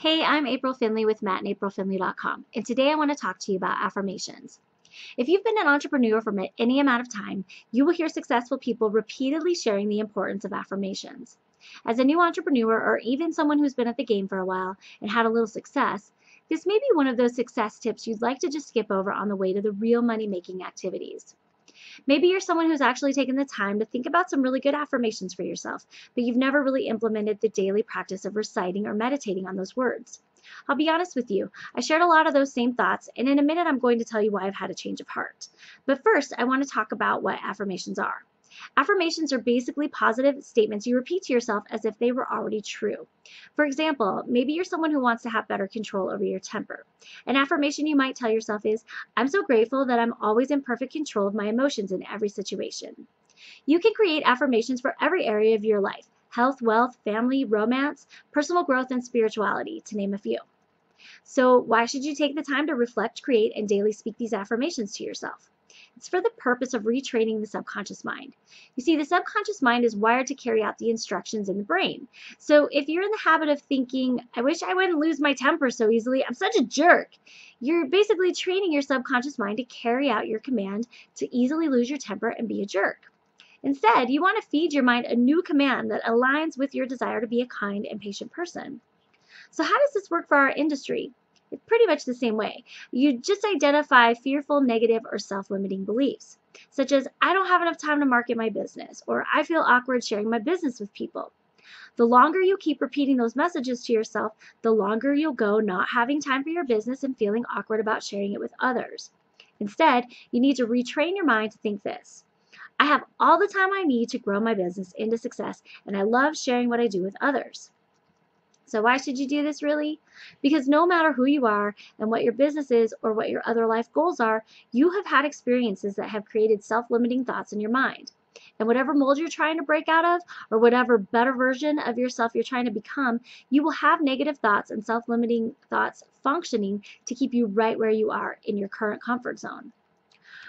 Hey, I'm April Finley with mattandaprilfinley.com, and today I want to talk to you about affirmations. If you've been an entrepreneur for any amount of time, you will hear successful people repeatedly sharing the importance of affirmations. As a new entrepreneur, or even someone who's been at the game for a while and had a little success, this may be one of those success tips you'd like to just skip over on the way to the real money-making activities. Maybe you're someone who's actually taken the time to think about some really good affirmations for yourself, but you've never really implemented the daily practice of reciting or meditating on those words. I'll be honest with you, I shared a lot of those same thoughts, and in a minute I'm going to tell you why I've had a change of heart. But first, I want to talk about what affirmations are. Affirmations are basically positive statements you repeat to yourself as if they were already true. For example, maybe you're someone who wants to have better control over your temper. An affirmation you might tell yourself is, I'm so grateful that I'm always in perfect control of my emotions in every situation. You can create affirmations for every area of your life: health, wealth, family, romance, personal growth, and spirituality, to name a few. So why should you take the time to reflect, create, and daily speak these affirmations to yourself? It's for the purpose of retraining the subconscious mind. You see, the subconscious mind is wired to carry out the instructions in the brain. So if you're in the habit of thinking, I wish I wouldn't lose my temper so easily, I'm such a jerk, you're basically training your subconscious mind to carry out your command to easily lose your temper and be a jerk. Instead, you want to feed your mind a new command that aligns with your desire to be a kind and patient person. So how does this work for our industry? It's pretty much the same way. You just identify fearful, negative, or self-limiting beliefs, such as, I don't have enough time to market my business, or I feel awkward sharing my business with people. The longer you keep repeating those messages to yourself, the longer you'll go not having time for your business and feeling awkward about sharing it with others. Instead, you need to retrain your mind to think this: I have all the time I need to grow my business into success, and I love sharing what I do with others. So why should you do this really? Because no matter who you are and what your business is or what your other life goals are, you have had experiences that have created self-limiting thoughts in your mind. And whatever mold you're trying to break out of, or whatever better version of yourself you're trying to become, you will have negative thoughts and self-limiting thoughts functioning to keep you right where you are in your current comfort zone.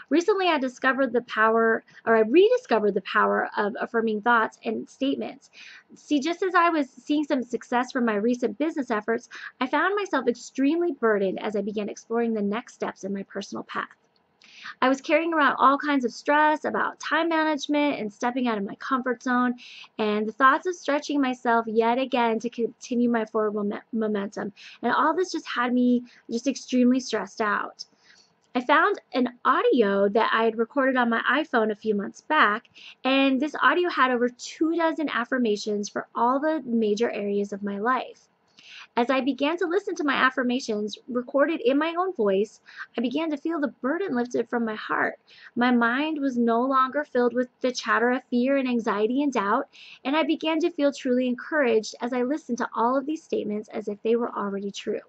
Recently, I rediscovered the power of affirming thoughts and statements. See, just as I was seeing some success from my recent business efforts, I found myself extremely burdened as I began exploring the next steps in my personal path. I was carrying around all kinds of stress about time management and stepping out of my comfort zone, and the thoughts of stretching myself yet again to continue my forward momentum. And all this just had me just extremely stressed out. I found an audio that I had recorded on my iPhone a few months back, and this audio had over 24 affirmations for all the major areas of my life. As I began to listen to my affirmations recorded in my own voice, I began to feel the burden lifted from my heart. My mind was no longer filled with the chatter of fear and anxiety and doubt, and I began to feel truly encouraged as I listened to all of these statements as if they were already true.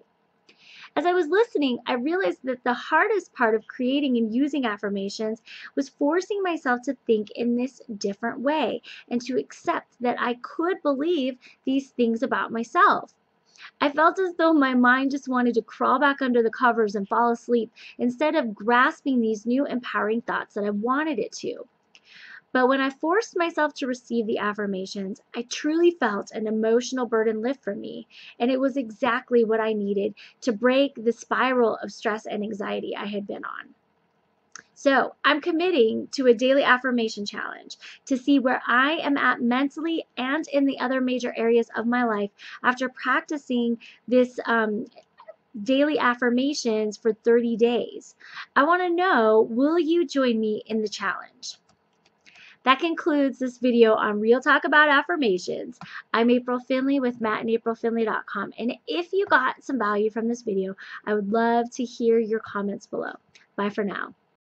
As I was listening, I realized that the hardest part of creating and using affirmations was forcing myself to think in this different way and to accept that I could believe these things about myself. I felt as though my mind just wanted to crawl back under the covers and fall asleep instead of grasping these new empowering thoughts that I wanted it to. But when I forced myself to receive the affirmations, I truly felt an emotional burden lift from me, and it was exactly what I needed to break the spiral of stress and anxiety I had been on. So I'm committing to a daily affirmation challenge to see where I am at mentally and in the other major areas of my life after practicing this daily affirmations for 30 days. I want to know, will you join me in the challenge? That concludes this video on Real Talk About Affirmations. I'm April Finley with mattandaprilfinley.com, and if you got some value from this video, I would love to hear your comments below. Bye for now.